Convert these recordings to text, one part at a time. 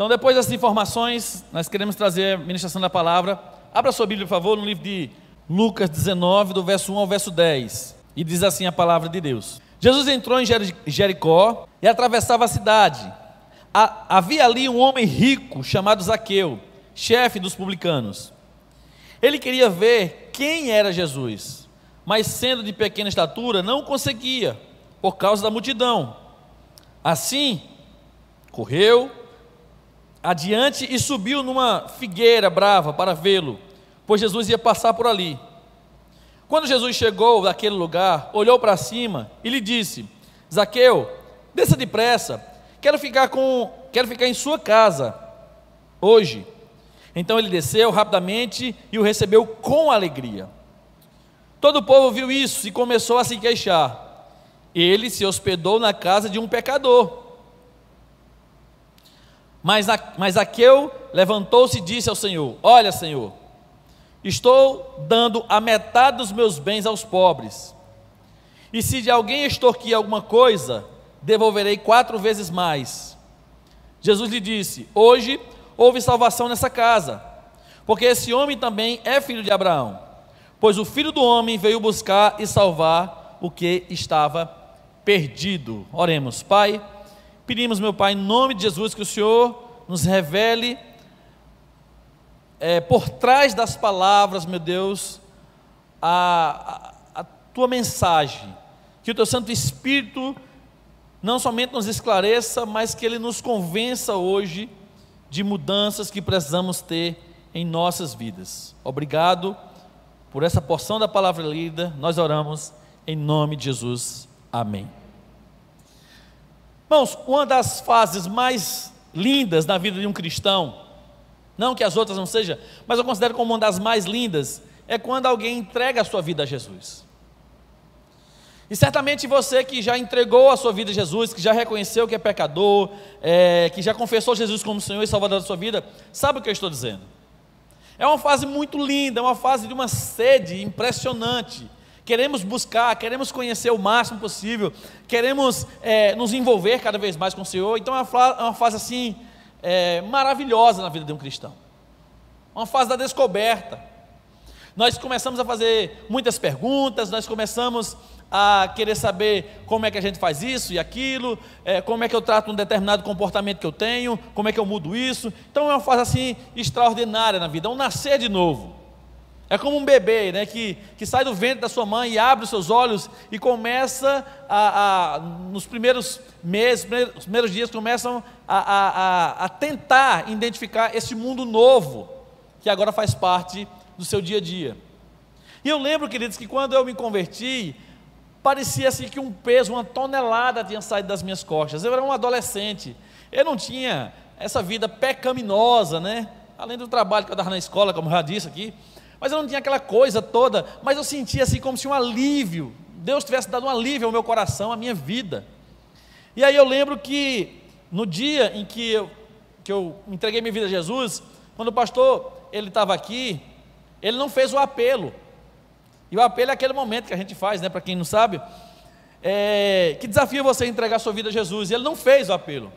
Então, depois dessas informações, nós queremos trazer a ministração da palavra. Abra sua Bíblia, por favor, no livro de Lucas 19, do verso 1 ao verso 10. E diz assim a palavra de Deus: Jesus entrou em Jericó e atravessava a cidade. Havia ali um homem rico chamado Zaqueu, chefe dos publicanos. Ele queria ver quem era Jesus, mas sendo de pequena estatura, não conseguia, por causa da multidão. Assim, correu adiante e subiu numa figueira brava para vê-lo, pois Jesus ia passar por ali. Quando Jesus chegou naquele lugar, olhou para cima e lhe disse: Zaqueu, desça depressa, quero ficar em sua casa hoje. Então ele desceu rapidamente e o recebeu com alegria. Todo o povo viu isso e começou a se queixar. Ele se hospedou na casa de um pecador. Mas Zaqueu levantou-se e disse ao Senhor: Olha, Senhor, estou dando a metade dos meus bens aos pobres. E se de alguém extorquir alguma coisa, devolverei 4 vezes mais. Jesus lhe disse: Hoje houve salvação nessa casa, porque esse homem também é filho de Abraão, pois o Filho do Homem veio buscar e salvar o que estava perdido. Oremos. Pai, pedimos, meu Pai, em nome de Jesus, que o Senhor nos revele por trás das palavras, meu Deus, a Tua mensagem, que o Teu Santo Espírito não somente nos esclareça, mas que Ele nos convença hoje de mudanças que precisamos ter em nossas vidas. Obrigado por essa porção da palavra lida, nós oramos em nome de Jesus, amém. Irmãos, uma das fases mais lindas na vida de um cristão, não que as outras não sejam, mas eu considero como uma das mais lindas, é quando alguém entrega a sua vida a Jesus. E certamente você que já entregou a sua vida a Jesus, que já reconheceu que é pecador, que já confessou Jesus como Senhor e Salvador da sua vida, sabe o que eu estou dizendo? É uma fase muito linda, é uma fase de uma sede impressionante. Queremos buscar, queremos conhecer o máximo possível, queremos nos envolver cada vez mais com o Senhor. Então é uma fase assim, maravilhosa na vida de um cristão, uma fase da descoberta. Nós começamos a fazer muitas perguntas, nós começamos a querer saber como é que a gente faz isso e aquilo, como é que eu trato um determinado comportamento que eu tenho, como é que eu mudo isso. Então é uma fase assim extraordinária na vida, é um nascer de novo. É como um bebê, né, que sai do ventre da sua mãe e abre os seus olhos e começa nos primeiros meses, os primeiros dias, começam a tentar identificar esse mundo novo, que agora faz parte do seu dia a dia. E eu lembro, queridos, que quando eu me converti, parecia assim que um peso, uma tonelada tinha saído das minhas costas. Eu era um adolescente, eu não tinha essa vida pecaminosa, né? Além do trabalho que eu dava na escola, como eu já disse aqui, mas eu não tinha aquela coisa toda, mas eu sentia assim como se um alívio, Deus tivesse dado um alívio ao meu coração, à minha vida. E aí eu lembro que no dia em que eu entreguei minha vida a Jesus, quando o pastor, ele estava aqui, ele não fez o apelo. E o apelo é aquele momento que a gente faz, né, para quem não sabe, que desafia você a entregar a sua vida a Jesus. E ele não fez o apelo.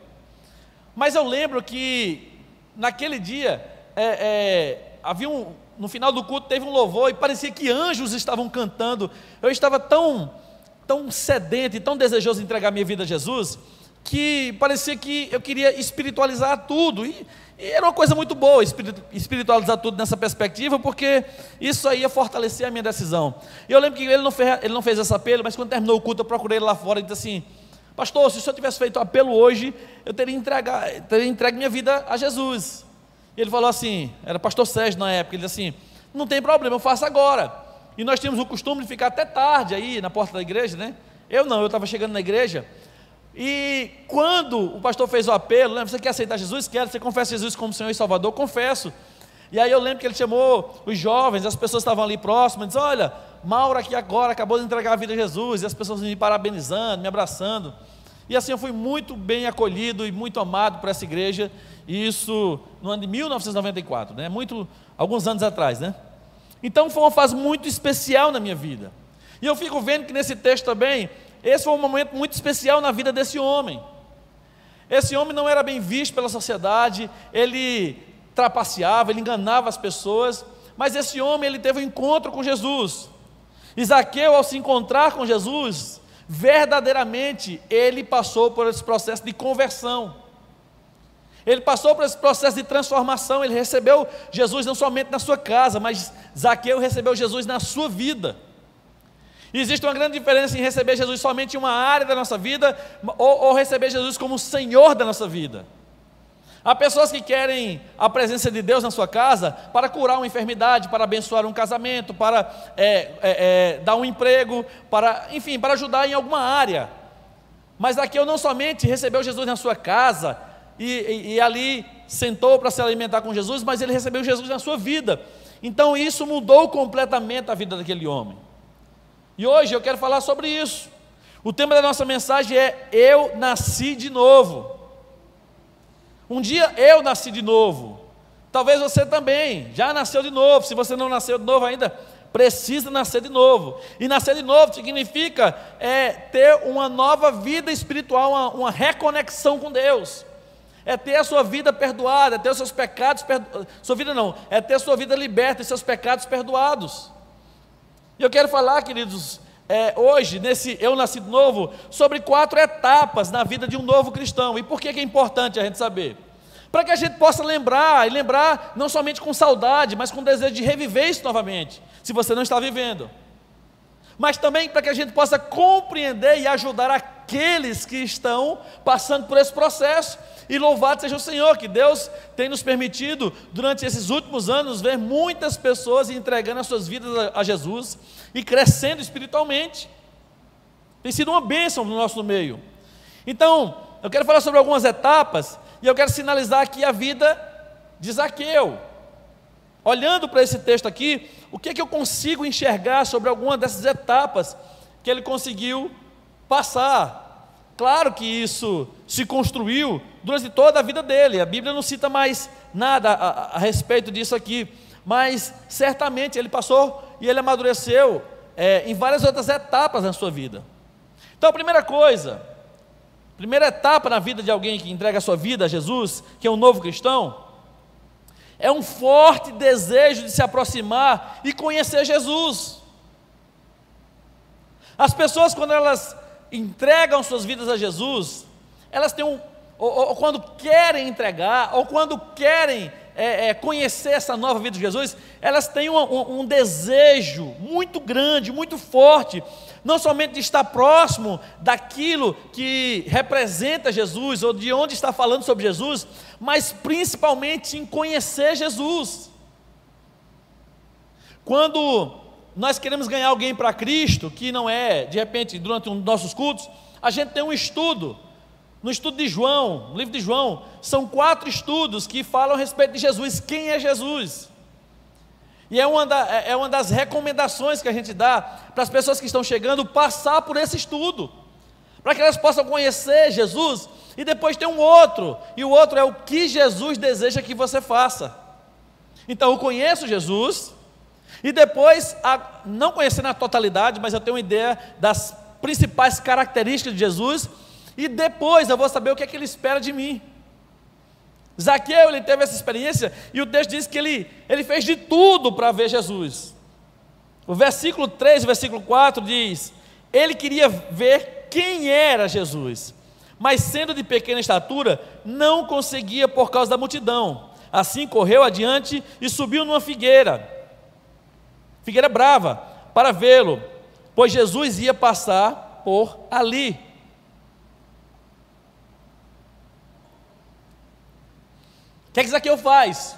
Mas eu lembro que naquele dia no final do culto teve um louvor e parecia que anjos estavam cantando. Eu estava tão sedento e tão desejoso de entregar minha vida a Jesus, que parecia que eu queria espiritualizar tudo. E era uma coisa muito boa espiritualizar tudo nessa perspectiva, porque isso aí ia fortalecer a minha decisão. E eu lembro que ele não fez esse apelo, mas quando terminou o culto eu procurei ele lá fora e disse assim: pastor, se o senhor tivesse feito o apelo hoje, eu teria entregue minha vida a Jesus. E ele falou assim, era pastor Sérgio na época, ele disse assim: não tem problema, eu faço agora. E nós tínhamos o costume de ficar até tarde aí na porta da igreja, né? Eu estava chegando na igreja. E quando o pastor fez o apelo, lembra, você quer aceitar Jesus? Quero. Você confessa Jesus como Senhor e Salvador? Confesso. E aí eu lembro que ele chamou os jovens, as pessoas estavam ali próximas, disse: olha, Mauro aqui agora acabou de entregar a vida a Jesus. E as pessoas me parabenizando, me abraçando. E assim eu fui muito bem acolhido e muito amado por essa igreja. E isso no ano de 1994, né? Alguns anos atrás, né? Então foi uma fase muito especial na minha vida. E eu fico vendo que nesse texto também, esse foi um momento muito especial na vida desse homem. Esse homem não era bem visto pela sociedade, ele trapaceava, ele enganava as pessoas, mas esse homem, ele teve um encontro com Jesus. E Zaqueu, ao se encontrar com Jesus, verdadeiramente, ele passou por esse processo de conversão. Ele passou por esse processo de transformação, ele recebeu Jesus não somente na sua casa, mas Zaqueu recebeu Jesus na sua vida. E existe uma grande diferença em receber Jesus somente em uma área da nossa vida, ou receber Jesus como o Senhor da nossa vida. Há pessoas que querem a presença de Deus na sua casa para curar uma enfermidade, para abençoar um casamento, para dar um emprego, enfim, para ajudar em alguma área. Mas Zaqueu não somente recebeu Jesus na sua casa e ali sentou para se alimentar com Jesus, mas ele recebeu Jesus na sua vida. Então isso mudou completamente a vida daquele homem. E hoje eu quero falar sobre isso. O tema da nossa mensagem é: eu nasci de novo. Um dia eu nasci de novo. Talvez você também já nasceu de novo. Se você não nasceu de novo ainda, precisa nascer de novo. E nascer de novo significa ter uma nova vida espiritual, uma reconexão com Deus. É ter a sua vida perdoada, é ter os seus pecados perdoados. Sua vida não, é ter a sua vida liberta e seus pecados perdoados. E eu quero falar, queridos, hoje, nesse Eu Nasci de Novo, sobre 4 etapas na vida de um novo cristão. E por que é importante a gente saber? Para que a gente possa lembrar, e lembrar não somente com saudade, mas com desejo de reviver isso novamente, se você não está vivendo. Mas também para que a gente possa compreender e ajudar aqueles que estão passando por esse processo. E louvado seja o Senhor, que Deus tem nos permitido, durante esses últimos anos, ver muitas pessoas entregando as suas vidas a Jesus e crescendo espiritualmente. Tem sido uma bênção no nosso meio. Então, eu quero falar sobre algumas etapas, e eu quero sinalizar aqui a vida de Zaqueu. Olhando para esse texto aqui, o que é que eu consigo enxergar sobre alguma dessas etapas que ele conseguiu passar? Claro que isso se construiu durante toda a vida dele. A Bíblia não cita mais nada a respeito disso aqui, mas certamente ele passou e ele amadureceu em várias outras etapas na sua vida. Então, a primeira etapa na vida de alguém que entrega a sua vida a Jesus, que é um novo cristão, é um forte desejo de se aproximar e conhecer Jesus. As pessoas, quando elas entregam suas vidas a Jesus, elas têm ou quando querem entregar, ou quando querem conhecer essa nova vida de Jesus, elas têm um desejo muito grande, muito forte, não somente de estar próximo daquilo que representa Jesus, ou de onde está falando sobre Jesus, mas principalmente em conhecer Jesus. Quando nós queremos ganhar alguém para Cristo, que não é, de repente, durante um dos nossos cultos, a gente tem um estudo, no estudo de João, no livro de João, são 4 estudos que falam a respeito de Jesus, quem é Jesus. E é uma das recomendações que a gente dá para as pessoas que estão chegando, passar por esse estudo, para que elas possam conhecer Jesus, e depois tem um outro, e o outro é o que Jesus deseja que você faça. Então eu conheço Jesus, e depois, não conhecer na totalidade, mas eu tenho uma ideia das principais características de Jesus, e depois eu vou saber o que é que ele espera de mim. Zaqueu, ele teve essa experiência, e o texto diz que ele fez de tudo para ver Jesus. O versículo 3 e o versículo 4 diz: ele queria ver quem era Jesus, mas sendo de pequena estatura, não conseguia por causa da multidão. Assim correu adiante e subiu numa figueira brava, para vê-lo, pois Jesus ia passar por ali. O que é que Zaqueu faz?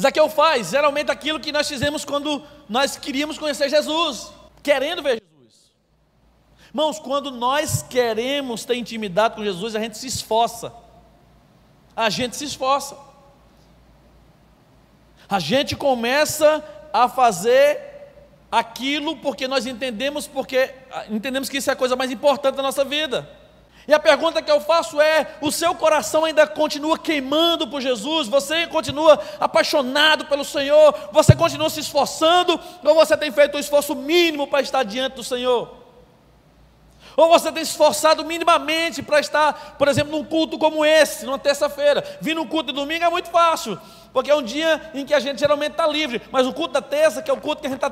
Zaqueu faz geralmente aquilo que nós fizemos quando nós queríamos conhecer Jesus, querendo ver Jesus. Irmãos, quando nós queremos ter intimidade com Jesus, a gente se esforça. A gente começa a fazer aquilo porque nós entendemos que isso é a coisa mais importante da nossa vida. E a pergunta que eu faço é: o seu coração ainda continua queimando por Jesus? Você continua apaixonado pelo Senhor? Você continua se esforçando? Ou você tem feito o esforço mínimo para estar diante do Senhor? Ou você tem se esforçado minimamente para estar, por exemplo, num culto como esse, numa terça-feira. Vir num culto de domingo é muito fácil, porque é um dia em que a gente geralmente está livre. Mas o culto da terça, que é o culto que a gente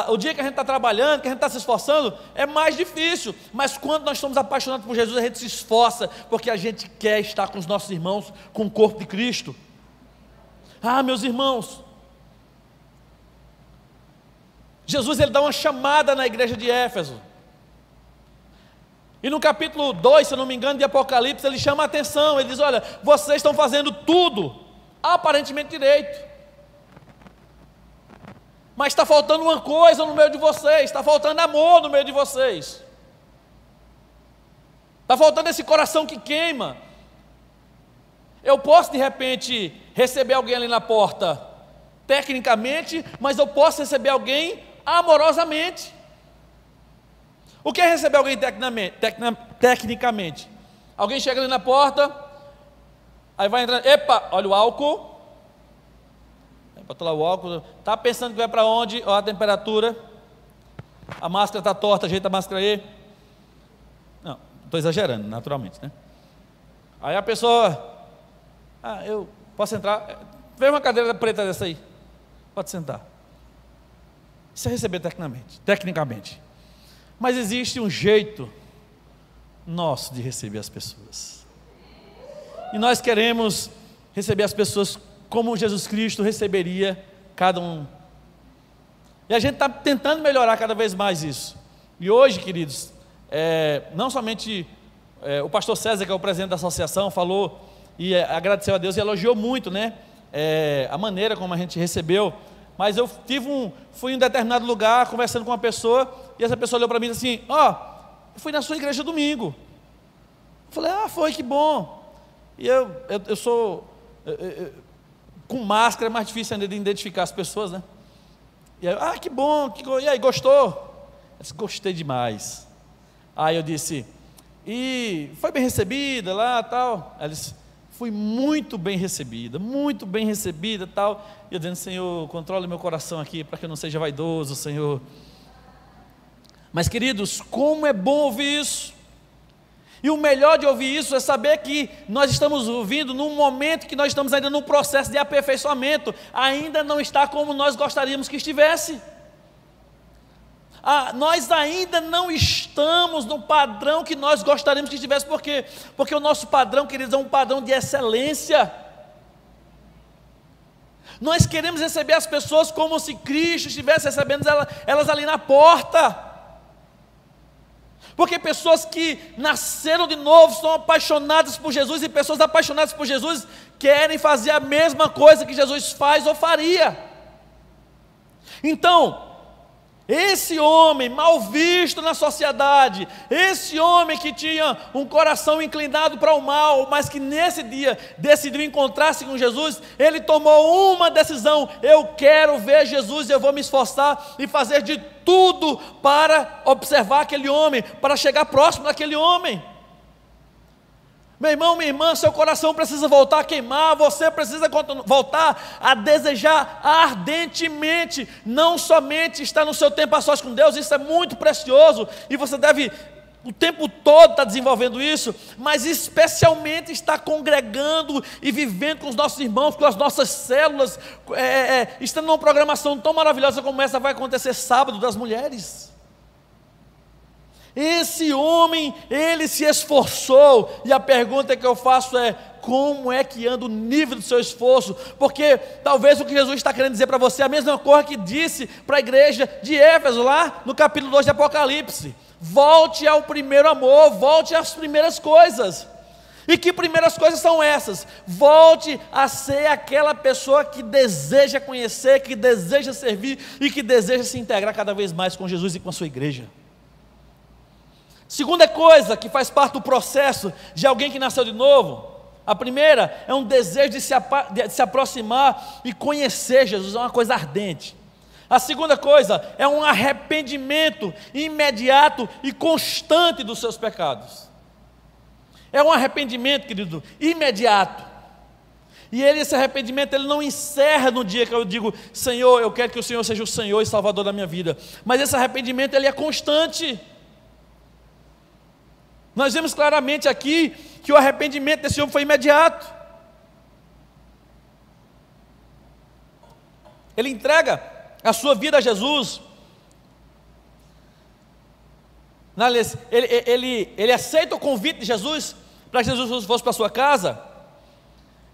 o dia que a gente está trabalhando, que a gente está se esforçando, é mais difícil. Mas quando nós estamos apaixonados por Jesus, a gente se esforça, porque a gente quer estar com os nossos irmãos, com o corpo de Cristo. Ah, meus irmãos, Jesus ele dá uma chamada na igreja de Éfeso. E no capítulo 2, se eu não me engano, de Apocalipse, ele chama a atenção, ele diz: olha, vocês estão fazendo tudo aparentemente direito, mas está faltando uma coisa no meio de vocês, está faltando amor no meio de vocês, está faltando esse coração que queima. Eu posso de repente receber alguém ali na porta tecnicamente, mas eu posso receber alguém amorosamente. O que é receber alguém tecnicamente? Alguém chega ali na porta, aí vai entrar, epa, olha o álcool, bota lá o álcool, está pensando que vai para onde, olha a temperatura, a máscara está torta, ajeita a máscara aí. Não, estou exagerando, naturalmente, né? Aí a pessoa, eu posso entrar, vem uma cadeira preta dessa aí, pode sentar. Isso é receber tecnicamente. Mas existe um jeito nosso de receber as pessoas. E nós queremos receber as pessoas como Jesus Cristo receberia cada um. E a gente está tentando melhorar cada vez mais isso. E hoje, queridos, não somente o pastor César, que é o presidente da associação, falou e agradeceu a Deus e elogiou muito, né? A maneira como a gente recebeu. Mas eu fui em um determinado lugar conversando com uma pessoa, e essa pessoa olhou para mim e disse assim: eu fui na sua igreja domingo. Eu falei: foi, que bom. E eu sou com máscara é mais difícil ainda de identificar as pessoas, né? E aí, que bom, e aí, gostou? Eu disse: gostei demais. Aí eu disse: e foi bem recebida lá, tal? Ela disse: fui muito bem recebida, tal. E eu dizendo: Senhor, controle meu coração aqui, para que eu não seja vaidoso, Senhor. Mas, queridos, como é bom ouvir isso. E o melhor de ouvir isso é saber que nós estamos ouvindo num momento que nós estamos ainda no processo de aperfeiçoamento. Ainda não está como nós gostaríamos que estivesse. Nós ainda não estamos no padrão que nós gostaríamos que estivesse. Por quê? Porque o nosso padrão, queridos, é um padrão de excelência. Nós queremos receber as pessoas como se Cristo estivesse recebendo elas ali na porta. Porque pessoas que nasceram de novo, são apaixonadas por Jesus, e pessoas apaixonadas por Jesus querem fazer a mesma coisa que Jesus faz ou faria. Então, esse homem mal visto na sociedade, esse homem que tinha um coração inclinado para o mal, mas que nesse dia decidiu encontrar-se com Jesus, ele tomou uma decisão: eu quero ver Jesus, eu vou me esforçar e fazer de tudo para observar aquele homem, para chegar próximo daquele homem. Meu irmão, minha irmã, seu coração precisa voltar a queimar, você precisa voltar a desejar ardentemente, não somente estar no seu tempo a sós com Deus, isso é muito precioso, e você deve o tempo todo estar desenvolvendo isso, mas especialmente estar congregando e vivendo com os nossos irmãos, com as nossas células, estando numa programação tão maravilhosa como essa vai acontecer sábado das mulheres. Esse homem, ele se esforçou, e a pergunta que eu faço é: como é que anda o nível do seu esforço? Porque talvez o que Jesus está querendo dizer para você é a mesma coisa que disse para a igreja de Éfeso, lá no capítulo 2 de Apocalipse: volte ao primeiro amor, volte às primeiras coisas. E que primeiras coisas são essas? Volte a ser aquela pessoa que deseja conhecer, que deseja servir e que deseja se integrar cada vez mais com Jesus e com a sua igreja. Segunda coisa que faz parte do processo de alguém que nasceu de novo, a primeira é um desejo de se aproximar e conhecer Jesus, é uma coisa ardente. A segunda coisa é um arrependimento imediato e constante dos seus pecados. É um arrependimento, querido, imediato. E esse arrependimento, ele não encerra no dia que eu digo: Senhor, eu quero que o Senhor seja o Senhor e Salvador da minha vida. Mas esse arrependimento, ele é constante. Nós vemos claramente aqui que o arrependimento desse homem foi imediato. Ele entrega a sua vida a Jesus. Ele aceita o convite de Jesus para que Jesus fosse para a sua casa.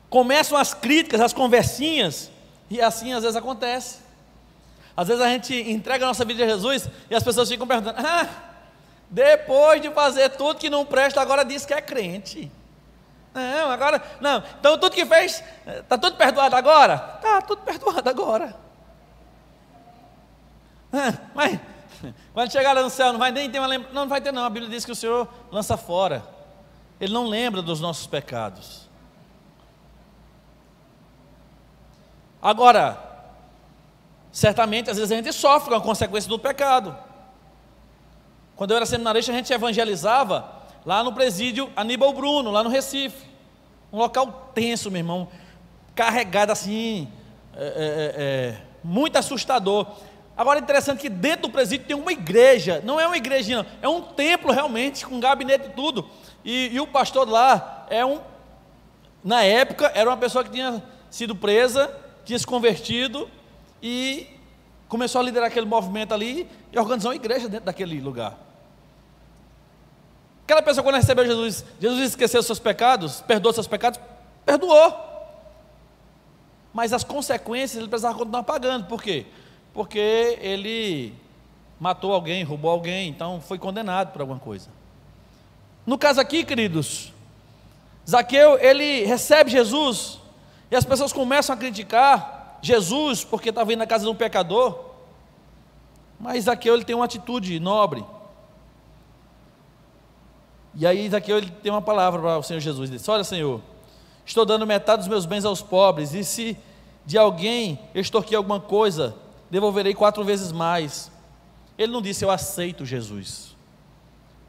Começam as críticas, as conversinhas, e assim às vezes acontece. Às vezes a gente entrega a nossa vida a Jesus e as pessoas ficam perguntando: depois de fazer tudo que não presta, agora diz que é crente. Não, agora não. Então tudo que fez, está tudo perdoado agora? Está tudo perdoado agora. Mas quando chegar lá no céu, não vai nem ter uma lembrança. Não vai ter não, a Bíblia diz que o Senhor lança fora. Ele não lembra dos nossos pecados. Agora, certamente, às vezes a gente sofre com a consequência do pecado. Quando eu era seminarista, a gente evangelizava lá no presídio Aníbal Bruno, lá no Recife. Um local tenso, meu irmão, carregado assim, muito assustador. Agora é interessante que dentro do presídio tem uma igreja, não é uma igrejinha, é um templo realmente, com gabinete e tudo. E o pastor lá na época, era uma pessoa que tinha sido presa, tinha se convertido e começou a liderar aquele movimento ali e organizou uma igreja dentro daquele lugar. Aquela pessoa, quando recebeu Jesus, Jesus esqueceu seus pecados, perdoou seus pecados, perdoou. Mas as consequências ele precisava continuar pagando. Por quê? Porque ele matou alguém, roubou alguém, então foi condenado por alguma coisa. No caso aqui, queridos, Zaqueu, ele recebe Jesus, e as pessoas começam a criticar Jesus, porque estava indo na casa de um pecador. Mas Zaqueu, ele tem uma atitude nobre. E aí Zaqueu, ele tem uma palavra para o Senhor Jesus. Ele diz: olha, Senhor, estou dando metade dos meus bens aos pobres, e se de alguém eu extorquir alguma coisa, devolverei 4 vezes mais. Ele não disse: eu aceito Jesus.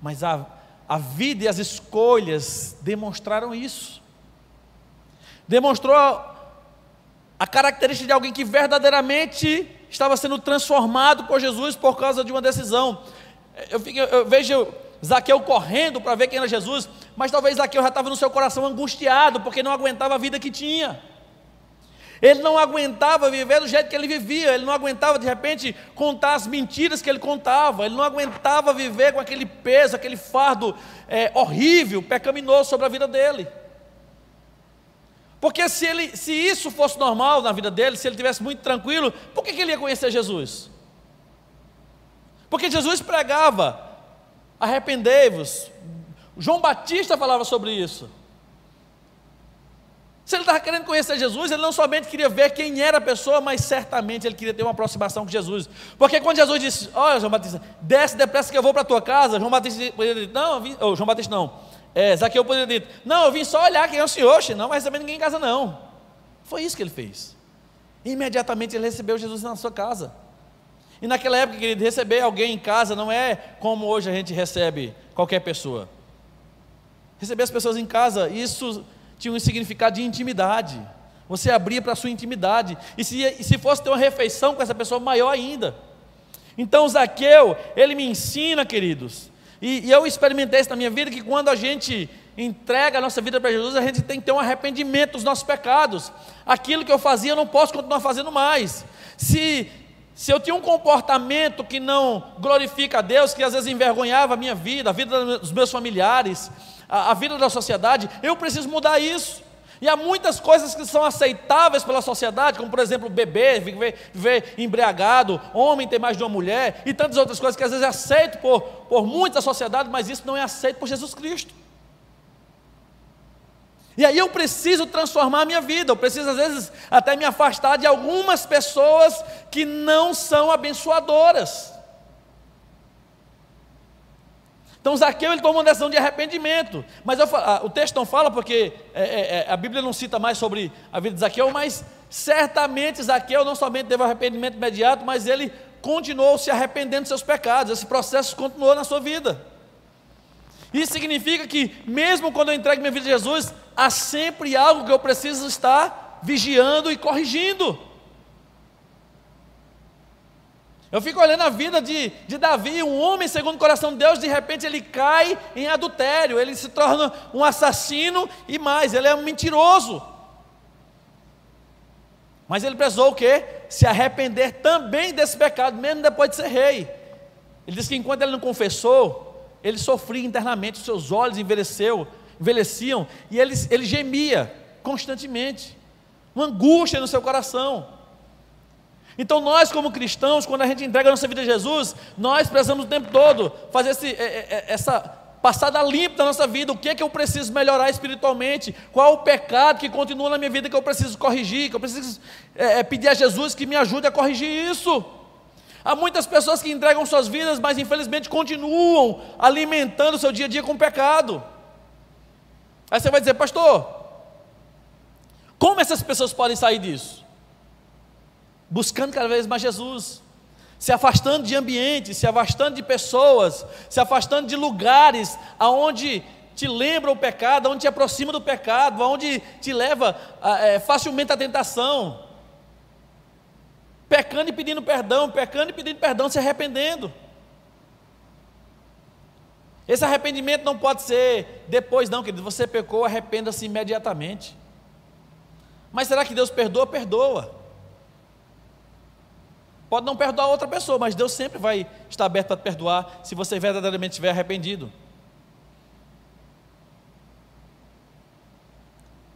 Mas a vida e as escolhas demonstraram isso. Demonstrou a característica de alguém que verdadeiramente estava sendo transformado por Jesus por causa de uma decisão. Eu vejo Zaqueu correndo para ver quem era Jesus, mas talvez Zaqueu já estava no seu coração angustiado, porque não aguentava a vida que tinha. Ele não aguentava viver do jeito que ele vivia, ele não aguentava de repente contar as mentiras que ele contava, ele não aguentava viver com aquele peso, aquele fardo horrível, pecaminoso sobre a vida dele. Porque se isso fosse normal na vida dele, se ele estivesse muito tranquilo, por que ele ia conhecer Jesus? Porque Jesus pregava: arrependei-vos. João Batista falava sobre isso. Se ele estava querendo conhecer Jesus, ele não somente queria ver quem era a pessoa, mas certamente ele queria ter uma aproximação com Jesus. Porque quando Jesus disse: olha, João Batista, desce depressa que eu vou para a tua casa, João Batista poderia dizer: não, João Batista não, Zaqueu poderia dizer: não, eu vim só olhar quem é o Senhor, não vai receber ninguém em casa não. Foi isso que ele fez. Imediatamente ele recebeu Jesus na sua casa. E naquela época, querido, receber alguém em casa não é como hoje a gente recebe qualquer pessoa. Receber as pessoas em casa, isso tinha um significado de intimidade. Você abria para a sua intimidade. E se fosse ter uma refeição com essa pessoa, maior ainda. Então Zaqueu, ele me ensina, queridos, e eu experimentei isso na minha vida, que quando a gente entrega a nossa vida para Jesus, a gente tem que ter um arrependimento dos nossos pecados. Aquilo que eu fazia, eu não posso continuar fazendo mais. Se eu tinha um comportamento que não glorifica a Deus, que às vezes envergonhava a minha vida, a vida dos meus familiares, a vida da sociedade, eu preciso mudar isso. E há muitas coisas que são aceitáveis pela sociedade, como por exemplo beber, viver embriagado, homem ter mais de uma mulher, e tantas outras coisas que às vezes é aceito por muita sociedade, mas isso não é aceito por Jesus Cristo. E aí eu preciso transformar a minha vida, eu preciso às vezes até me afastar de algumas pessoas que não são abençoadoras. Então Zaqueu, ele toma uma decisão de arrependimento, mas o texto não fala porque a Bíblia não cita mais sobre a vida de Zaqueu, mas certamente Zaqueu não somente teve arrependimento imediato, mas ele continuou se arrependendo dos seus pecados, esse processo continuou na sua vida. Isso significa que mesmo quando eu entrego minha vida a Jesus, há sempre algo que eu preciso estar vigiando e corrigindo. Eu fico olhando a vida de Davi, um homem segundo o coração de Deus, de repente ele cai em adultério, ele se torna um assassino e mais, ele é um mentiroso. Mas ele precisou o quê? Se arrepender também desse pecado, mesmo depois de ser rei. Ele diz que enquanto ele não confessou, ele sofria internamente, os seus olhos envelheciam, e ele gemia constantemente, uma angústia no seu coração. Então nós como cristãos, quando a gente entrega a nossa vida a Jesus, nós precisamos o tempo todo fazer essa passada limpa da nossa vida. O que é que eu preciso melhorar espiritualmente? Qual é o pecado que continua na minha vida que eu preciso corrigir, que eu preciso pedir a Jesus que me ajude a corrigir isso? Há muitas pessoas que entregam suas vidas, mas infelizmente continuam alimentando o seu dia a dia com pecado. Aí você vai dizer: pastor, como essas pessoas podem sair disso? Buscando cada vez mais Jesus, se afastando de ambientes, se afastando de pessoas, se afastando de lugares aonde te lembra o pecado, aonde te aproxima do pecado, aonde te leva facilmente à tentação, pecando e pedindo perdão, se arrependendo. Esse arrependimento não pode ser depois não, querido. Você pecou, arrependa-se imediatamente. Mas será que Deus perdoa? Perdoa. Pode não perdoar outra pessoa, mas Deus sempre vai estar aberto para te perdoar, se você verdadeiramente estiver arrependido.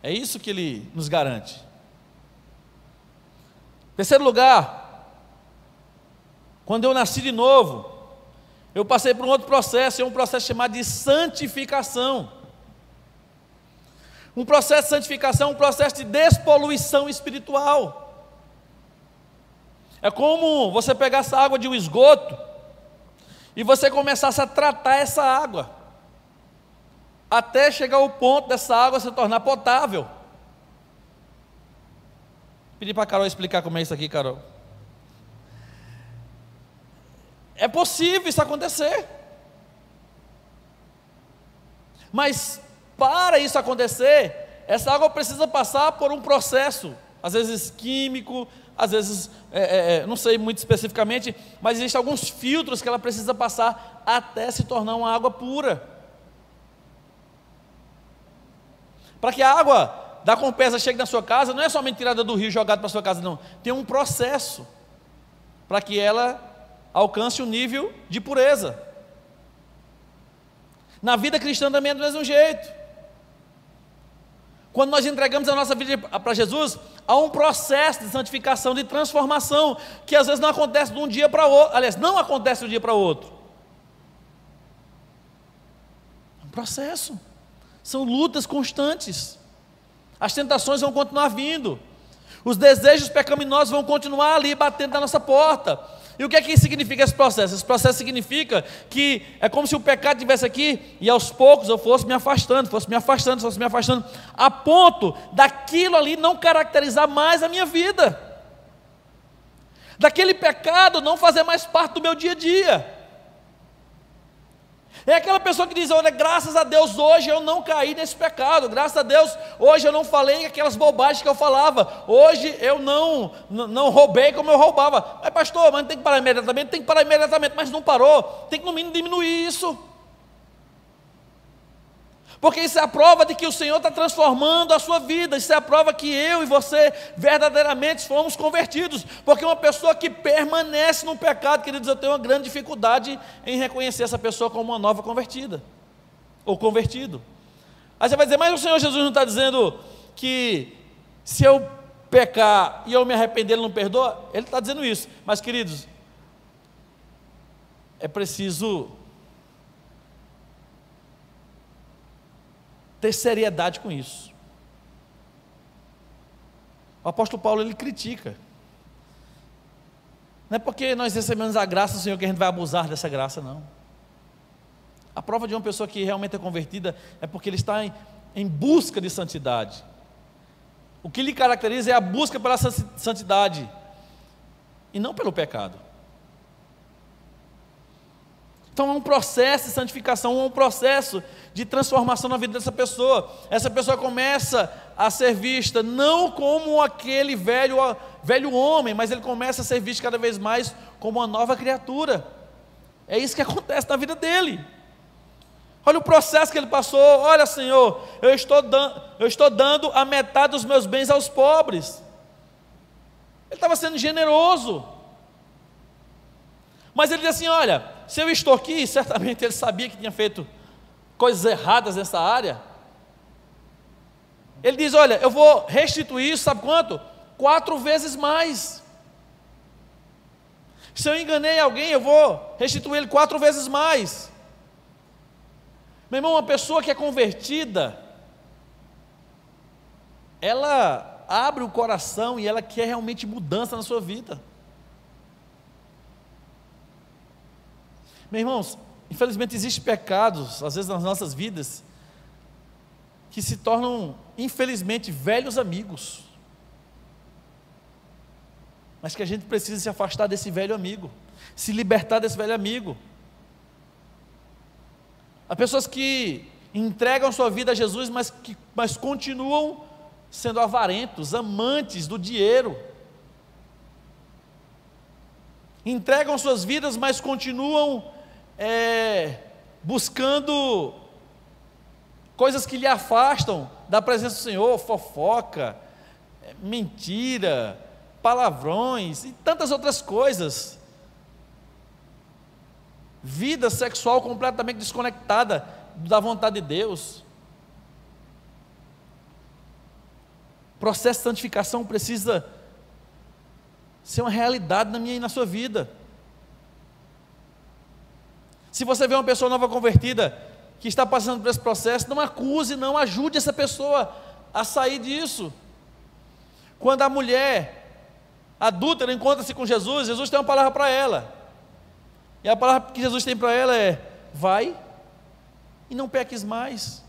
É isso que Ele nos garante. Terceiro lugar, quando eu nasci de novo, eu passei por um outro processo, é um processo chamado de santificação. Um processo de santificação, um processo de despoluição espiritual. É como você pegasse a água de um esgoto e você começasse a tratar essa água, até chegar ao ponto dessa água se tornar potável. Pedi para a Carol explicar como é isso aqui, Carol. É possível isso acontecer. Mas para isso acontecer, essa água precisa passar por um processo, às vezes químico, às vezes, não sei muito especificamente, mas existem alguns filtros que ela precisa passar até se tornar uma água pura. Para que a água da Compesa chegue na sua casa, não é somente tirada do rio e jogada para a sua casa, não. Tem um processo para que ela alcance o nível de pureza. Na vida cristã também é do mesmo jeito. Quando nós entregamos a nossa vida para Jesus, há um processo de santificação, de transformação, que às vezes não acontece de um dia para o outro. Aliás, não acontece de um dia para o outro. É um processo. São lutas constantes. As tentações vão continuar vindo. Os desejos pecaminosos vão continuar ali batendo na nossa porta. E o que é que significa esse processo? Esse processo significa que é como se o pecado estivesse aqui e aos poucos eu fosse me afastando, a ponto daquilo ali não caracterizar mais a minha vida, daquele pecado não fazer mais parte do meu dia a dia. É aquela pessoa que diz: olha, graças a Deus hoje eu não caí nesse pecado, graças a Deus hoje eu não falei aquelas bobagens que eu falava, hoje eu não roubei como eu roubava. Mas pastor, mas não tem que parar imediatamente? Tem que parar imediatamente, mas não parou, tem que no mínimo diminuir isso. Porque isso é a prova de que o Senhor está transformando a sua vida. Isso é a prova que eu e você verdadeiramente fomos convertidos. Porque uma pessoa que permanece no pecado, queridos, eu tenho uma grande dificuldade em reconhecer essa pessoa como uma nova convertida, ou convertido. Aí você vai dizer: mas o Senhor Jesus não está dizendo que se eu pecar e eu me arrepender, Ele não perdoa? Ele está dizendo isso. Mas queridos, é preciso ter seriedade com isso. O apóstolo Paulo, ele critica. Não é porque nós recebemos a graça do Senhor que a gente vai abusar dessa graça, não. A prova de uma pessoa que realmente é convertida é porque ele está em busca de santidade. O que lhe caracteriza é a busca pela santidade e não pelo pecado. Então é um processo de santificação, um processo de transformação na vida dessa pessoa. Essa pessoa começa a ser vista não como aquele velho homem, mas ele começa a ser visto cada vez mais como uma nova criatura. É isso que acontece na vida dele. Olha o processo que ele passou. Olha, Senhor, eu estou dando a metade dos meus bens aos pobres. Ele estava sendo generoso. Mas ele diz assim: olha, se eu estou aqui, certamente ele sabia que tinha feito coisas erradas nessa área. Ele diz: olha, eu vou restituir isso, sabe quanto? 4 vezes mais. Se eu enganei alguém, eu vou restituir ele 4 vezes mais. Meu irmão, uma pessoa que é convertida, ela abre o coração e ela quer realmente mudança na sua vida. Meus irmãos, infelizmente existem pecados, às vezes nas nossas vidas, que se tornam, infelizmente, velhos amigos. Mas que a gente precisa se afastar desse velho amigo, se libertar desse velho amigo. Há pessoas que entregam sua vida a Jesus, mas continuam sendo avarentos, amantes do dinheiro. Entregam suas vidas, mas continuam buscando coisas que lhe afastam da presença do Senhor, fofoca, mentira, palavrões e tantas outras coisas. Vida sexual completamente desconectada da vontade de Deus. O processo de santificação precisa ser uma realidade na minha e na sua vida. Se você vê uma pessoa nova convertida que está passando por esse processo, não acuse, não ajude essa pessoa a sair disso. Quando a mulher adúltera encontra-se com Jesus, Jesus tem uma palavra para ela. E a palavra que Jesus tem para ela é: vai e não peques mais.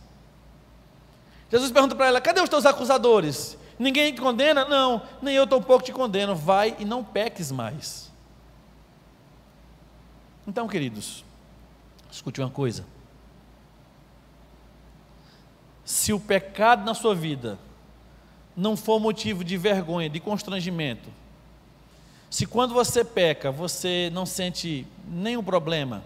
Jesus pergunta para ela: cadê os teus acusadores? Ninguém te condena? Não, nem eu tampouco te condeno. Vai e não peques mais. Então, queridos, escute uma coisa: se o pecado na sua vida não for motivo de vergonha, de constrangimento, se quando você peca, você não sente nenhum problema,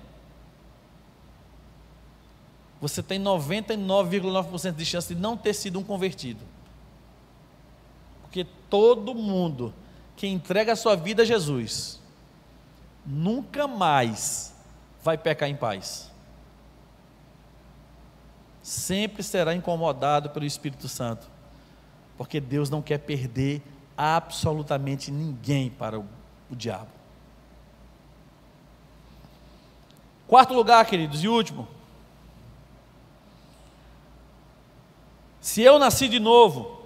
você tem 99,9% de chance de não ter sido um convertido. Porque todo mundo que entrega a sua vida a Jesus, nunca mais vai pecar em paz. Sempre será incomodado pelo Espírito Santo, porque Deus não quer perder absolutamente ninguém para o diabo. Quarto lugar, queridos, e último: se eu nasci de novo,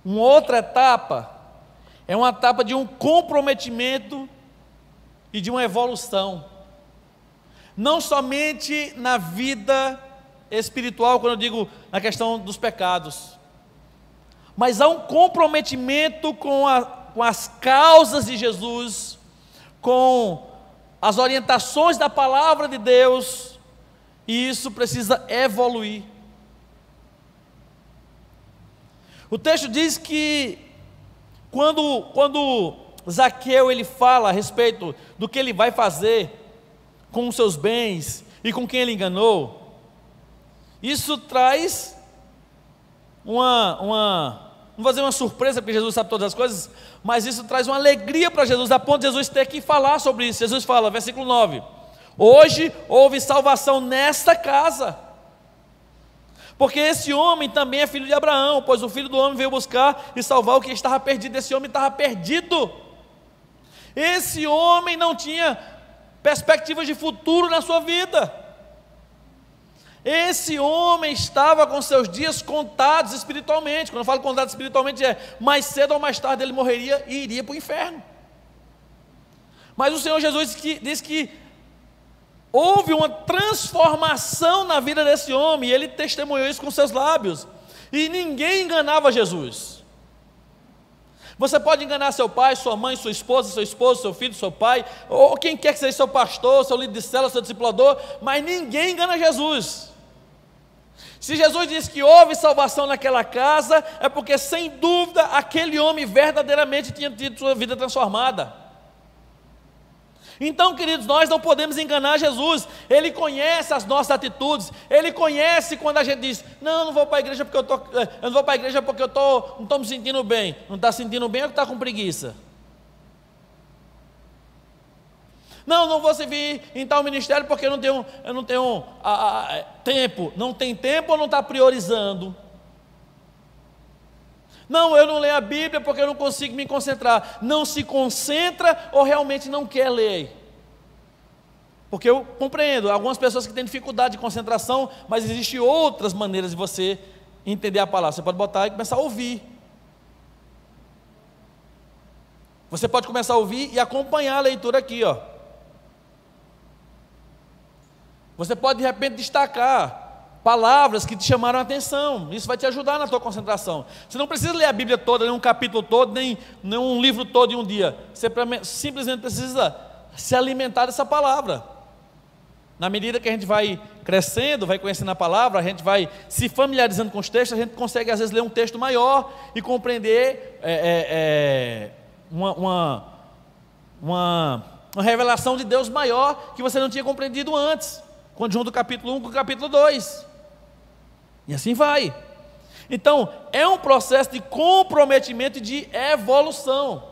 uma outra etapa é uma etapa de um comprometimento e de uma evolução, não somente na vida espiritual, quando eu digo na questão dos pecados, mas há um comprometimento com as causas de Jesus, com as orientações da palavra de Deus, e isso precisa evoluir. O texto diz que quando Zaqueu ele fala a respeito do que ele vai fazer com os seus bens e com quem ele enganou, isso traz não vou fazer uma surpresa, porque Jesus sabe todas as coisas, mas isso traz uma alegria para Jesus, a ponto de Jesus ter que falar sobre isso. Jesus fala, versículo 9: hoje houve salvação nesta casa, porque esse homem também é filho de Abraão, pois o Filho do Homem veio buscar e salvar o que estava perdido. Esse homem estava perdido. Esse homem não tinha perspectivas de futuro na sua vida. Esse homem estava com seus dias contados espiritualmente. Quando eu falo contados espiritualmente, mais cedo ou mais tarde ele morreria e iria para o inferno. Mas o Senhor Jesus diz que houve uma transformação na vida desse homem, e ele testemunhou isso com seus lábios, e ninguém enganava Jesus. Você pode enganar seu pai, sua mãe, sua esposa, seu esposo, seu filho, seu pai, ou quem quer que seja seu pastor, seu líder de célula, seu discipulador, mas ninguém engana Jesus. Se Jesus disse que houve salvação naquela casa, é porque sem dúvida aquele homem verdadeiramente tinha tido sua vida transformada. Então, queridos, nós não podemos enganar Jesus. Ele conhece as nossas atitudes. Ele conhece quando a gente diz: não, eu não vou para a igreja porque não estou me sentindo bem. Não está sentindo bem ou está com preguiça? Não vou servir em tal ministério porque eu não tenho tempo. Não tem tempo ou não está priorizando? Não, eu não leio a Bíblia porque eu não consigo me concentrar. Não se concentra ou realmente não quer ler? Porque eu compreendo, algumas pessoas que têm dificuldade de concentração, mas existem outras maneiras de você entender a palavra. Você pode botar e começar a ouvir. Você pode começar a ouvir e acompanhar a leitura aqui, ó. Você pode de repente destacar palavras que te chamaram a atenção. Isso vai te ajudar na tua concentração. Você não precisa ler a Bíblia toda, nem um capítulo todo, nem um livro todo em um dia. Você simplesmente precisa se alimentar dessa palavra. Na medida que a gente vai crescendo, vai conhecendo a palavra, a gente vai se familiarizando com os textos, a gente consegue às vezes ler um texto maior e compreender uma revelação de Deus maior que você não tinha compreendido antes, quando junta o capítulo 1 com o capítulo 2. E assim vai. Então, é um processo de comprometimento e de evolução.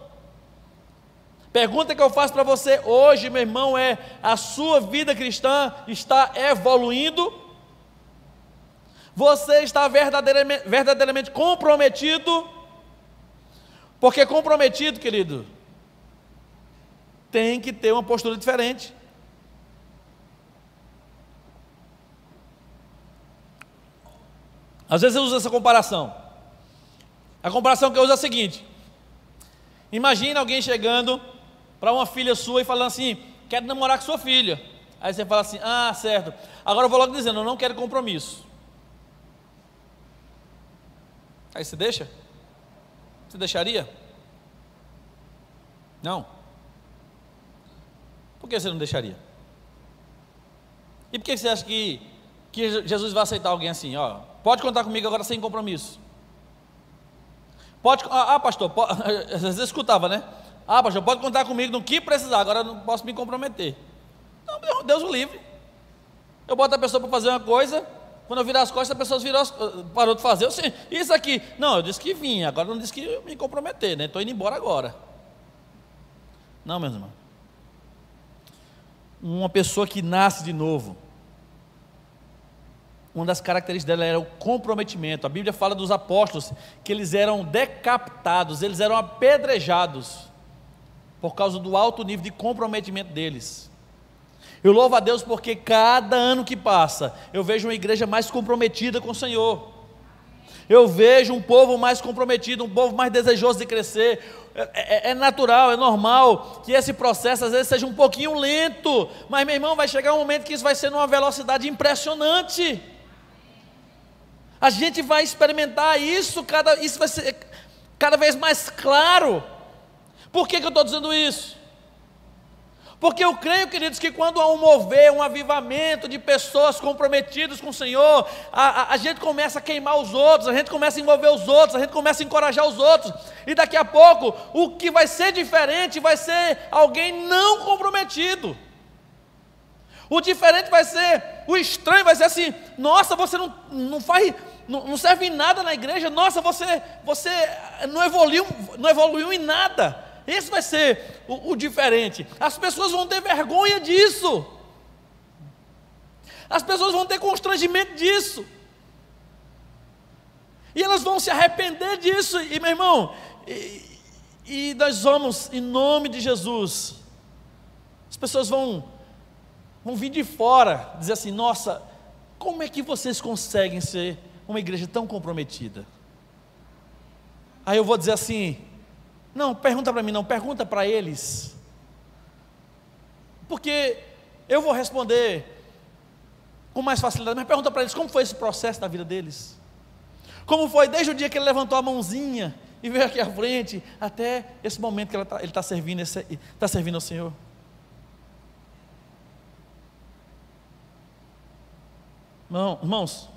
Pergunta que eu faço para você hoje, meu irmão, é: a sua vida cristã está evoluindo? Você está verdadeiramente comprometido? Porque comprometido, querido, tem que ter uma postura diferente. Às vezes eu uso essa comparação. A comparação que eu uso é a seguinte: imagina alguém chegando para uma filha sua e falando assim: quero namorar com sua filha. Aí você fala assim: ah, certo, agora eu vou logo dizendo, eu não quero compromisso. Aí você deixa? Você deixaria? Não. Por que você não deixaria? E por que você acha que Jesus vai aceitar alguém assim? Ó, pode contar comigo agora sem compromisso. Pode, pastor, às vezes eu escutava, né? Pastor, pode contar comigo no que precisar, agora eu não posso me comprometer. Não, Deus o livre. Eu boto a pessoa para fazer uma coisa, quando eu virar as costas, a pessoa parou de fazer. Isso aqui, não, eu disse que vinha, agora não disse que ia me comprometer, né? Estou indo embora agora. Não, meus irmãos. Uma pessoa que nasce de novo, uma das características dela era o comprometimento. A Bíblia fala dos apóstolos que eles eram decapitados, eles eram apedrejados por causa do alto nível de comprometimento deles. Eu louvo a Deus porque cada ano que passa eu vejo uma igreja mais comprometida com o Senhor. Eu vejo um povo mais comprometido, um povo mais desejoso de crescer. É natural, é normal que esse processo às vezes seja um pouquinho lento, mas, meu irmão, vai chegar um momento que isso vai ser numa velocidade impressionante. A gente vai experimentar isso, isso vai ser cada vez mais claro. Por que eu estou dizendo isso? Porque eu creio, queridos, que quando há um mover, um avivamento de pessoas comprometidas com o Senhor, a gente começa a queimar os outros, a gente começa a envolver os outros, a gente começa a encorajar os outros, e daqui a pouco, o que vai ser diferente vai ser alguém não comprometido. O diferente vai ser, o estranho vai ser assim: nossa, você não serve em nada na igreja, nossa, você não evoluiu em nada. Esse vai ser o diferente. As pessoas vão ter vergonha disso. As pessoas vão ter constrangimento disso. E elas vão se arrepender disso. E, meu irmão, e nós vamos, em nome de Jesus, as pessoas vão vir de fora, dizer assim: nossa, como é que vocês conseguem ser uma igreja tão comprometida? Aí eu vou dizer assim: não, pergunta para mim não, pergunta para eles. Porque eu vou responder com mais facilidade, mas pergunta para eles como foi esse processo da vida deles. Como foi desde o dia que ele levantou a mãozinha e veio aqui à frente, até esse momento que ele está servindo, está servindo ao Senhor. Irmãos,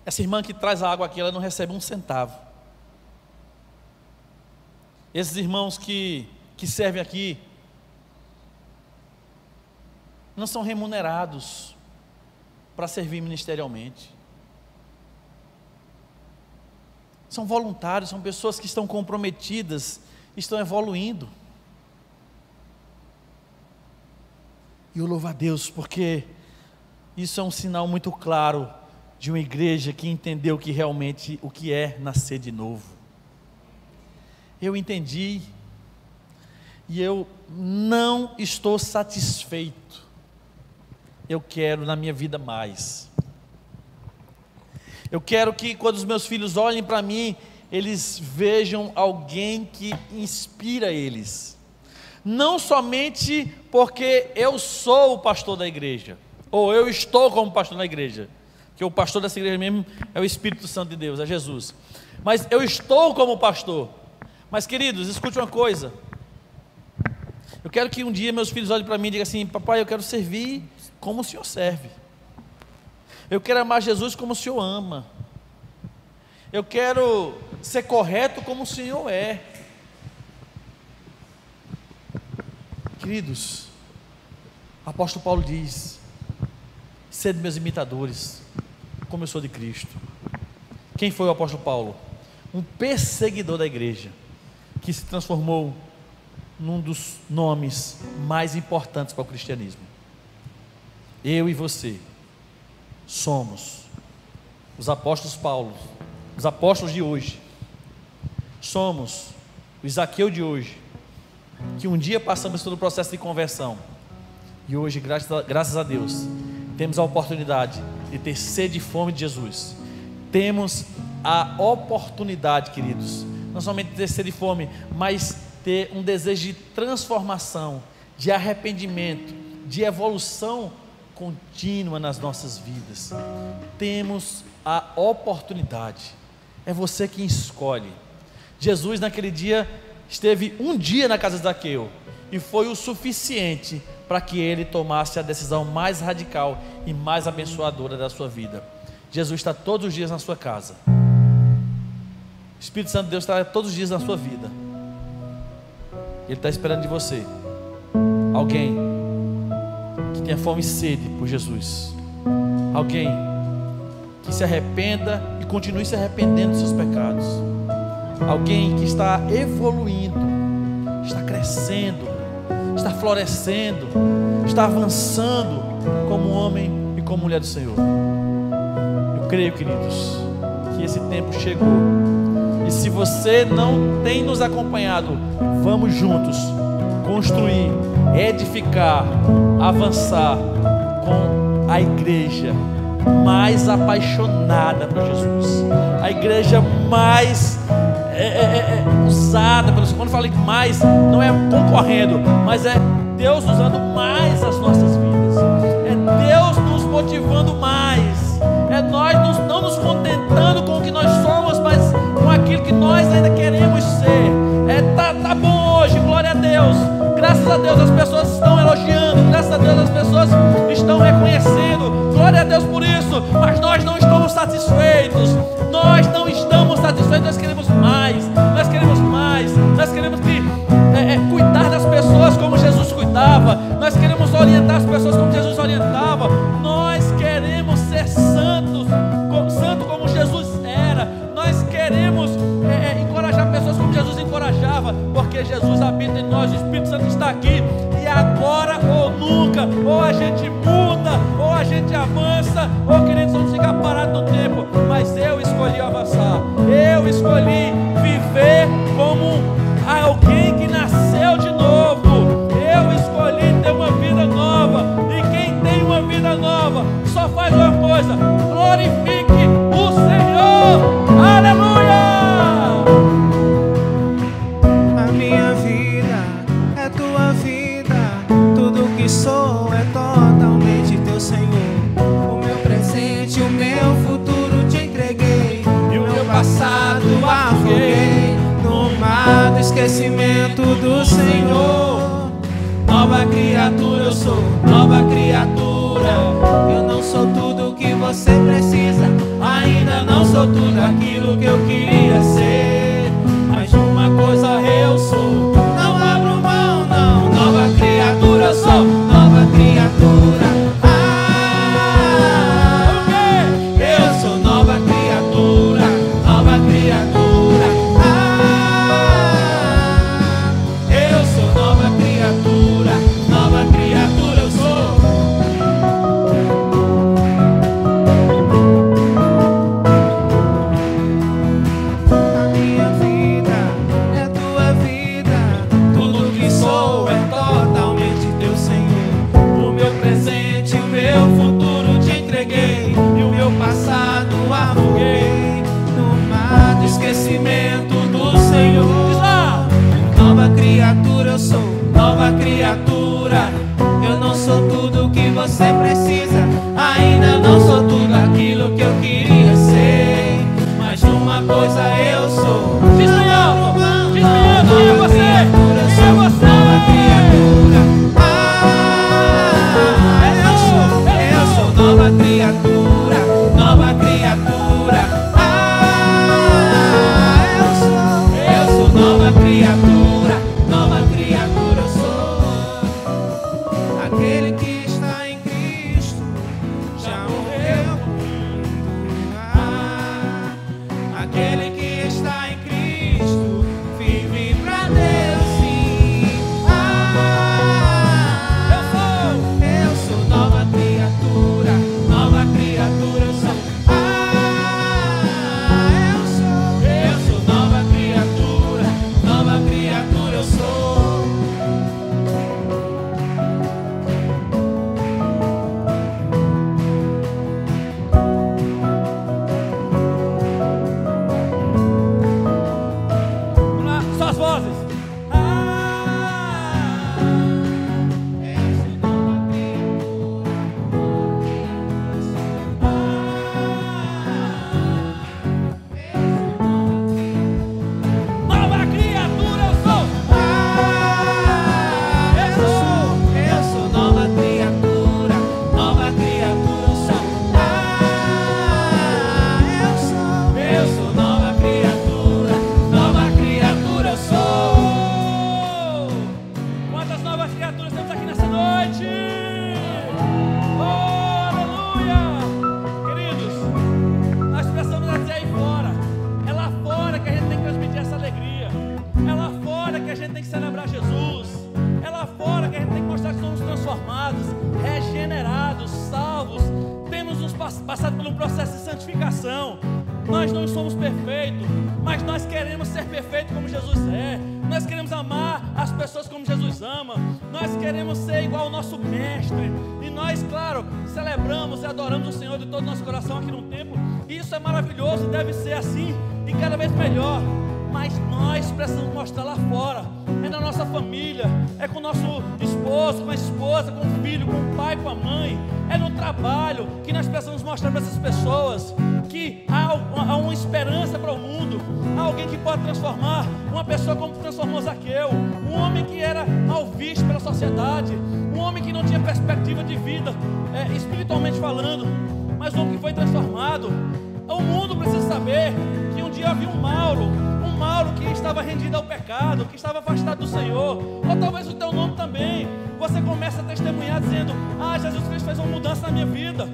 essa irmã que traz a água aqui, ela não recebe um centavo. Esses irmãos que servem aqui, não são remunerados para servir ministerialmente. São voluntários, são pessoas que estão comprometidas, estão evoluindo. E eu louvo a Deus, porque isso é um sinal muito claro de uma igreja que entendeu que realmente o que é nascer de novo. Eu entendi, e eu não estou satisfeito. Eu quero na minha vida mais. Eu quero que quando os meus filhos olhem para mim, eles vejam alguém que inspira eles. Não somente porque eu sou o pastor da igreja, ou eu estou como pastor da igreja, que o pastor dessa igreja mesmo é o Espírito Santo de Deus, é Jesus. Mas eu estou como pastor. Mas queridos, escute uma coisa. Eu quero que um dia meus filhos olhem para mim e digam assim: papai, eu quero servir como o Senhor serve. Eu quero amar Jesus como o Senhor ama. Eu quero ser correto como o Senhor é. Queridos, o apóstolo Paulo diz: sede meus imitadores, como eu sou de Cristo. Quem foi o apóstolo Paulo? Um perseguidor da igreja, que se transformou num dos nomes mais importantes para o cristianismo. Eu e você somos os apóstolos Paulo, os apóstolos de hoje. Somos o Zaqueu de hoje, que um dia passamos todo o processo de conversão, e hoje, graças a Deus, temos a oportunidade de ter sede e fome de Jesus. Temos a oportunidade, queridos, não somente de ter sede e fome, mas ter um desejo de transformação, de arrependimento, de evolução contínua nas nossas vidas. Temos a oportunidade. É você quem escolhe. Jesus naquele dia esteve um dia na casa de Zaqueu, e foi o suficiente para que ele tomasse a decisão mais radical e mais abençoadora da sua vida. Jesus está todos os dias na sua casa. O Espírito Santo de Deus está todos os dias na sua vida. Ele está esperando de você alguém que tenha fome e sede por Jesus, alguém que se arrependa e continue se arrependendo dos seus pecados, alguém que está evoluindo, está crescendo, está florescendo, está avançando como homem e como mulher do Senhor. Eu creio, queridos, que esse tempo chegou, e se você não tem nos acompanhado, vamos juntos construir, edificar, avançar com a igreja mais apaixonada por Jesus, a igreja mais usada pelo Senhor. Quando eu falo mais, não é concorrendo, mas é Deus usando mais as nossas vidas, é Deus nos motivando mais, é nós não nos contentando com o que nós somos, mas com aquilo que nós ainda queremos ser. Tá bom hoje, glória a Deus, graças a Deus as pessoas estão elogiando, graças a Deus as pessoas estão reconhecendo, glória a Deus por isso, mas nós não estamos satisfeitos, nós não estamos satisfeitos, nós queremos mais, nós queremos mais, nós queremos cuidar das pessoas como Jesus cuidava, nós queremos orientar as pessoas como Jesus orientava, nós queremos ser santos, santo como Jesus era, nós queremos encorajar pessoas como Jesus encorajava, porque Jesus habita em nós, o Espírito Santo está aqui, e agora ou nunca, ou a gente muda, ou a gente avança, ou queridos, vamos ficar parados no tempo, mas eu escolhi avançar, eu escolhi viver como alguém que nasceu de novo, eu escolhi ter uma vida nova, e quem tem uma vida nova, só faz uma coisa: glorifique o Senhor, aleluia! A minha vida é tua vida, tudo que sou é totalmente teu, Senhor. O meu presente, o meu futuro te entreguei, e o meu esquecimento do Senhor. Nova criatura eu sou, nova criatura. Eu não sou tudo que você precisa, ainda não sou tudo aquilo que eu queria ser. Mas uma coisa eu sou, não abro mão não. Nova criatura eu sou, nova criatura. Eu sou nova criatura, nova criatura. Eu sou nova criatura, nova criatura eu sou. A minha vida é tua vida, tudo que sou é totalmente teu, Senhor. O meu presente, o meu futuro te entreguei, e o meu passado afoguei no mar do esquecimento do Senhor. Nova criatura eu sou, nova criatura. Eu não sou tudo que você precisa, ainda não sou tudo aquilo que eu queria ser. Mas uma coisa eu sou, Diz bem alto, diz bem alto, quem é você? Quem é você? Nova criatura. Eu sou nova criatura, nova criatura. Eu sou nova criatura, nova criatura eu sou. Aquele que está em Cristo já morreu por mim. Aquele que está em Cristo vive pra Deus, sim. Eu sou nova criatura, nova criatura eu sou. Eu sou nova criatura, nova criatura eu sou. Vamos lá, só as vozes. Nova criatura eu sou. Eu sou nova criatura, nova criatura eu sou. Eu sou nova criatura, nova criatura eu sou. Quantas novas criaturas temos aqui nessa noite? Oh, aleluia! Queridos, nós precisamos dizer aí fora. É lá fora que a gente tem que transmitir essa alegria. É lá fora que a gente tem que celebrar Jesus. É lá fora que a gente tem que mostrar que somos transformados, regenerados, salvos. Temos nos passado por um processo de santificação. Nós não somos perfeitos, mas nós queremos ser perfeitos como Jesus é. Nós queremos amar as pessoas como Jesus ama. Nós queremos ser igual ao nosso mestre. E nós, claro, celebramos e adoramos o Senhor de todo o nosso coração aqui no templo. E isso é maravilhoso, deve ser assim e cada vez melhor. Mas nós precisamos mostrar lá fora. É na nossa família, é com o nosso esposo, com a esposa, com o filho, com o pai, com a mãe. É no trabalho que nós precisamos mostrar para essas pessoas que há uma esperança para o mundo. Há alguém que pode transformar uma pessoa como transformou Zaqueu. Um homem que era mal visto pela sociedade. Um homem que não tinha perspectiva de vida, espiritualmente falando. Mas um homem que foi transformado. O mundo precisa saber que um dia havia um Mauro que estava rendido ao pecado, que estava afastado do Senhor. Ou talvez o teu nome também. Você começa a testemunhar dizendo: Jesus Cristo fez uma mudança na minha vida.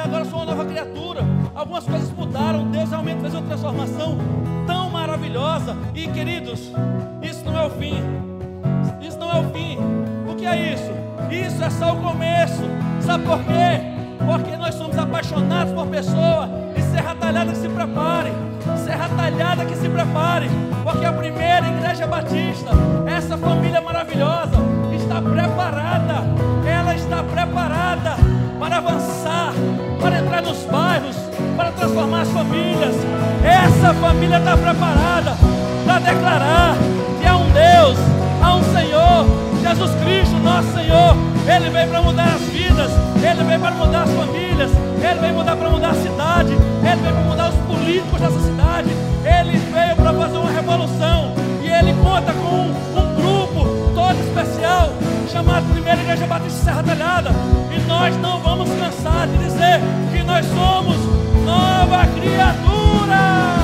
Agora eu sou uma nova criatura. Algumas coisas mudaram. Deus realmente fez uma transformação tão maravilhosa. E queridos, isso não é o fim. Isso não é o fim. O que é isso? Isso é só o começo. Sabe por quê? Porque nós somos apaixonados por pessoa. E Serra Talhada que se prepare. Serra Talhada que se prepare. Porque a primeira igreja batista, essa família maravilhosa, está preparada. Ela está preparada para avançar, para entrar nos bairros, para transformar as famílias. Essa família está preparada para declarar que há um Deus, há um Senhor, Jesus Cristo, nosso Senhor. Ele veio para mudar as vidas, Ele veio para mudar as famílias, Ele veio para mudar a cidade, Ele veio para mudar os políticos dessa cidade, Ele veio para fazer uma revolução. E Ele conta chamado Primeira Igreja Batista Serra Talhada, e nós não vamos cansar de dizer que nós somos nova criatura.